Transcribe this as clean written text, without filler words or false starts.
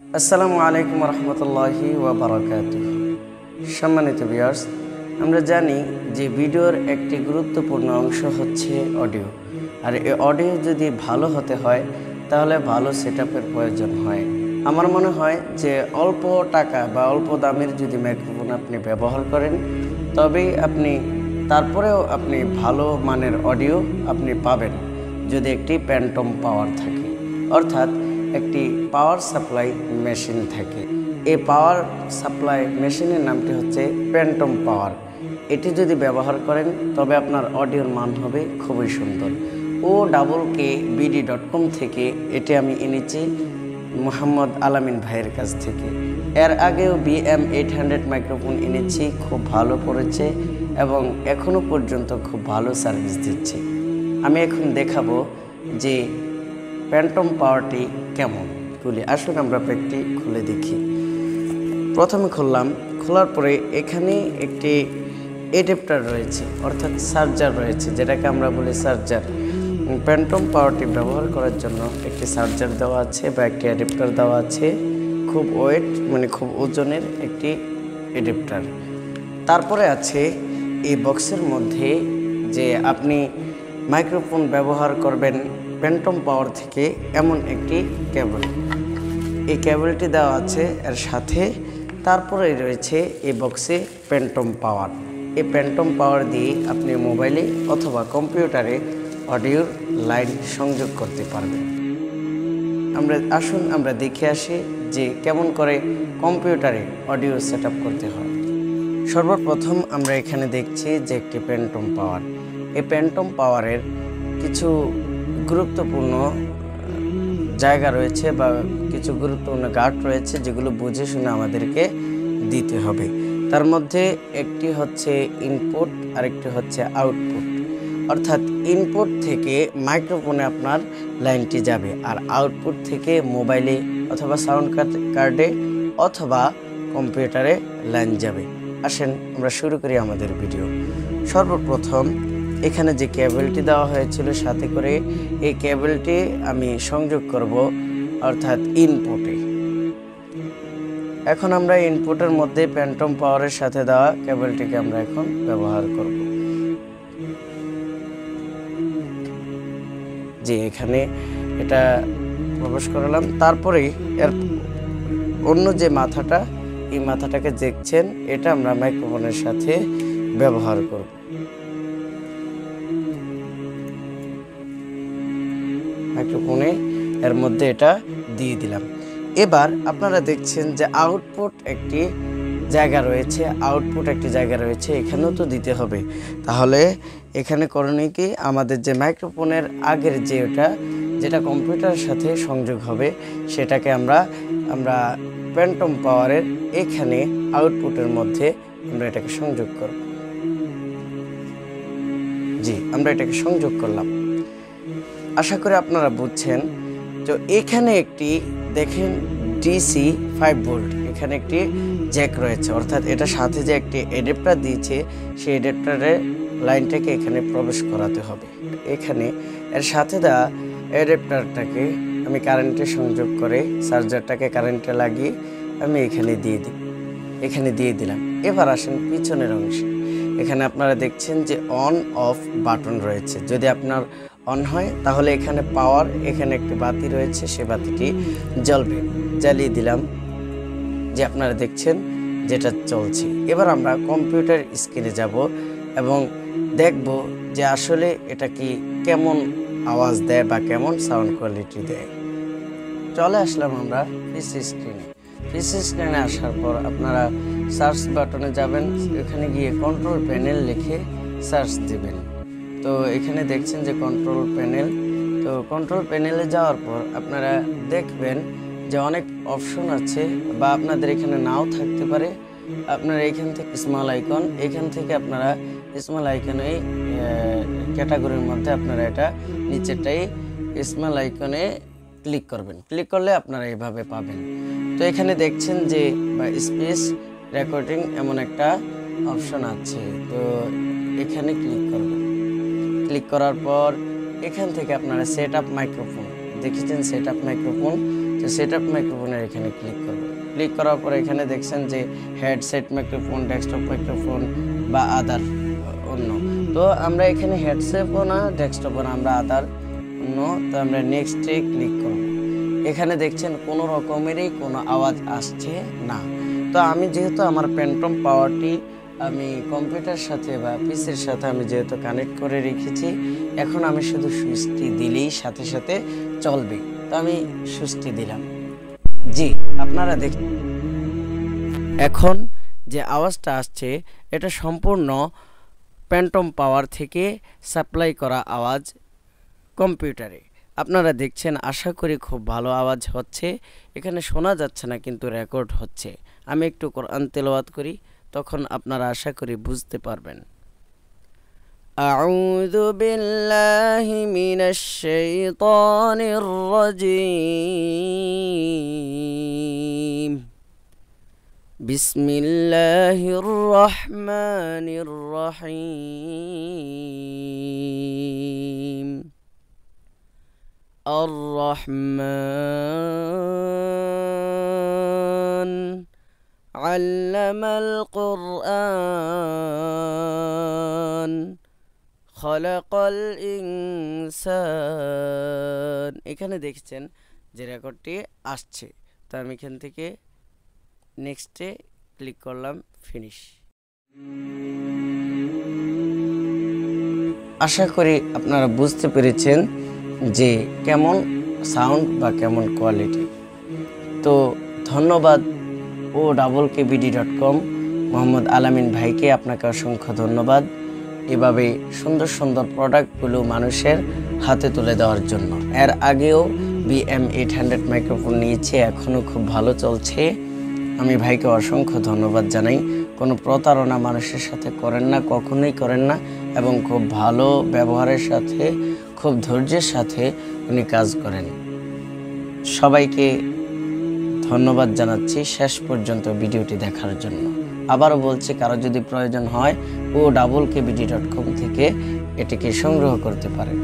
আসসালামু আলাইকুম রহমতুল্লাহি ওয়া বারাকাতুহু। সম্মানিত ভিউয়ার্স, আমরা জানি যে ভিডিওর একটি গুরুত্বপূর্ণ অংশ হচ্ছে অডিও। আর এই অডিও যদি ভালো হতে হয় তাহলে ভালো সেটআপের প্রয়োজন হয়। আমার মনে হয় যে অল্প টাকা বা অল্প দামের যদি মাইক্রোফোন আপনি ব্যবহার করেন তবেই তারপরেও আপনি ভালো মানের অডিও আপনি পাবেন যদি একটি প্যান্টম পাওয়ার থাকে, অর্থাৎ একটি পাওয়ার সাপ্লাই মেশিন থাকে। এই পাওয়ার সাপ্লাই মেশিনের নামটি হচ্ছে প্যান্টম পাওয়ার। এটি যদি ব্যবহার করেন তবে আপনার অডিওর মান হবে খুবই সুন্দর। OKKBD.com থেকে এটি আমি এনেছি মোহাম্মদ আলামিন ভাইয়ের কাছ থেকে। এর আগেও BM800 মাইক্রোফোন এনেছি, খুব ভালো পড়েছে এবং এখনও পর্যন্ত খুব ভালো সার্ভিস দিচ্ছে। আমি এখন দেখাবো যে প্যান্টম পাওয়ারটি কেমন। আসুন আমরা প্যাকটি খুলে দেখি। প্রথমে খোলার পরে এখানে একটি অ্যাডাপ্টার রয়েছে, অর্থাৎ চার্জার রয়েছে, যেটাকে আমরা বলি চার্জার। প্যান্টম পাওয়ারটি ব্যবহার করার জন্য একটি চার্জার দেওয়া আছে বা একটি অ্যাডাপ্টার দেওয়া আছে। খুব ওয়েট খুব ওজনের একটি অ্যাডাপ্টার। তারপরে আছে এই বক্সের মধ্যে যে আপনি মাইক্রোফোন ব্যবহার করবেন প্যান্টম পাওয়ার থেকে এমন একটি কেবল। এই কেবলটি দেওয়া আছে এর সাথে। তারপরে রয়েছে এই বক্সে প্যান্টম পাওয়ার। এই প্যান্টম পাওয়ার দিয়ে আপনি মোবাইলে অথবা কম্পিউটারে অডিওর লাইন সংযোগ করতে পারবেন। আসুন আমরা দেখে আসি যে কেমন করে কম্পিউটারে অডিও সেটআপ করতে হয়। সর্বপ্রথম আমরা এখানে দেখছি যে একটি প্যান্টম পাওয়ার। এই প্যান্টম পাওয়ারের কিছু গুরুত্বপূর্ণ জায়গা রয়েছে বা কিছু গুরুত্বপূর্ণ গার্ড রয়েছে, যেগুলো বুঝে শুনে আমাদেরকে দিতে হবে। তার মধ্যে একটি হচ্ছে ইনপুট আর একটি হচ্ছে আউটপুট। অর্থাৎ ইনপুট থেকে মাইক্রোফোনে আপনার লাইনটি যাবে আর আউটপুট থেকে মোবাইলে অথবা সাউন্ড কার্ডে অথবা কম্পিউটারে লাইন যাবে। আসেন আমরা শুরু করি আমাদের ভিডিও। সর্বপ্রথম এখানে যে কেবলটি দেওয়া হয়েছিল সাথে করে, এই কেবলটি আমি সংযোগ করব অর্থাৎ ইনপুটে। এখন আমরা ইনপুটের মধ্যে প্যান্টম পাওয়ারের সাথে দেওয়া কেবলটিকে আমরা এখন ব্যবহার করব। যে এখানে এটা প্রবেশ করালাম। তারপরে এর অন্য যে মাথাটা, এই মাথাটাকে দেখছেন, এটা আমরা মাইক্রোফোনের সাথে ব্যবহার করব। মাইক্রোফোনে এর মধ্যে এটা দিয়ে দিলাম। এবার আপনারা দেখছেন যে আউটপুট একটি জায়গা রয়েছে, এখানেও তো দিতে হবে। তাহলে এখানে করণীয় কি, আমাদের যে মাইক্রোফোনের আগের যেটা কম্পিউটারের সাথে সংযোগ হবে সেটাকে আমরা প্যান্টম পাওয়ারের এখানে আউটপুটের মধ্যে আমরা এটাকে সংযোগ করব। জি, আমরা এটাকে সংযোগ করলাম। আশা করি আপনারা বুঝছেন। তো এখানে একটি দেখেন DC 5 ভোল্ট, এখানে একটি জ্যাক রয়েছে, অর্থাৎ এটার সাথে যে একটি অ্যাডাপ্টার দিয়েছে সেই অ্যাডাপ্টারের লাইনটাকে এখানে প্রবেশ করাতে হবে। এখানে এর সাথে দেওয়া অ্যাডাপ্টারটাকে আমি কারেন্টে সংযোগ করে চার্জারটাকে কারেন্টে লাগিয়ে আমি এখানে দিয়ে দিলাম। এবার আসেন পিছনের অংশে। এখানে আপনারা দেখছেন যে অন অফ বাটন রয়েছে। যদি আপনার অন হয় তাহলে এখানে পাওয়ার, এখানে একটি বাতি রয়েছে, সে বাতিটি জ্বলবে। জ্বালিয়ে দিলাম, যে আপনারা দেখছেন যেটা চলছে। এবার আমরা কম্পিউটার স্ক্রিনে যাব এবং দেখব যে আসলে এটা কি কেমন আওয়াজ দেয় বা কেমন সাউন্ড কোয়ালিটি দেয়। চলে আসলাম আমরা পিসি স্ক্রিনে আসার পর আপনারা সার্চ বাটনে যাবেন, এখানে গিয়ে কন্ট্রোল প্যানেল লিখে সার্চ দিবেন। তো এখানে দেখছেন যে কন্ট্রোল প্যানেল। তো কন্ট্রোল প্যানেলে যাওয়ার পর আপনারা দেখবেন যে অনেক অপশন আছে, বা আপনাদের এখানে নাও থাকতে পারে। আপনারা এখান থেকে স্মল আইকন, এখান থেকে আপনারা স্মল আইকনে ক্যাটাগরির মধ্যে আপনারা এটা নিচেরটাই স্মল আইকনে ক্লিক করবেন। ক্লিক করলে আপনারা এভাবে পাবেন। তো এখানে দেখছেন যে স্পেস রেকর্ডিং এমন একটা অপশন আছে। তো এখানে ক্লিক করবেন। ক্লিক করার পর এখান থেকে আপনারা সেট আপ মাইক্রোফোন দেখেছেন, সেট আপ মাইক্রোফোন। তো সেটআপ মাইক্রোফোনের এখানে ক্লিক করবেন। ক্লিক করার পর এখানে দেখছেন যে হেডসেট মাইক্রোফোন, ডেস্কটপ মাইক্রোফোন বা আদার অন্য। তো আমরা এখানে হেডসেটও না, ডেস্কটপও না, আমরা আদার অন্য। তো আমরা নেক্সটে ক্লিক করব। এখানে দেখছেন কোনো রকমেরই কোনো আওয়াজ আসছে না। তো আমি যেহেতু আমার ফ্যান্টম পাওয়ারটি আমি কম্পিউটার সাথে বা পিসির সাথে আমি যেহেতু কানেক্ট করে রেখেছি, এখন আমি শুধু সুইচটি দিলেই সাথে সাথে চলবে। তো আমি সুইচটি দিলাম। জি, আপনারা দেখুন এখন যে আওয়াজটা আসছে এটা সম্পূর্ণ ফ্যান্টম পাওয়ার থেকে সাপ্লাই করা আওয়াজ কম্পিউটারে। আপনারা দেখছেন, আশা করি খুব ভালো আওয়াজ হচ্ছে। এখানে শোনা যাচ্ছে না কিন্তু রেকর্ড হচ্ছে। আমি একটু কোরআন তেলাওয়াত করি, তখন আপনারা আশা করি বুঝতে পারবেন। আউযু বিল্লাহি মিনাশ শাইতানির রাজীম। বিসমিল্লাহির রহমানির রহিম। আর-রহমান আল্লামাল কুরআন খলাকাল ইনসান। এখানে দেখছেন যে রেকর্ডটি আসছে। তো আমি এখান থেকে নেক্সটে ক্লিক করলাম, ফিনিশ। আশা করি আপনারা বুঝতে পেরেছেন যে কেমন সাউন্ড বা কেমন কোয়ালিটি। তো ধন্যবাদ OKBD.com মোহাম্মদ আলামিন ভাইকে, আপনাকে অসংখ্য ধন্যবাদ এভাবে সুন্দর সুন্দর প্রোডাক্টগুলো মানুষের হাতে তুলে দেওয়ার জন্য। এর আগেও BM800 মাইক্রোফোন নিয়েছি, এখনও খুব ভালো চলছে। আমি ভাইকে অসংখ্য ধন্যবাদ জানাই। কোনো প্রতারণা মানুষের সাথে করেন না, কখনোই করেন না, এবং খুব ভালো ব্যবহারের সাথে, খুব ধৈর্যের সাথে উনি কাজ করেন। সবাইকে ধন্যবাদ জানাচ্ছি শেষ পর্যন্ত ভিডিওটি দেখার জন্য। আবারও বলছি, কারো যদি প্রয়োজন হয় OKBD.com থেকে এটিকে সংগ্রহ করতে পারেন।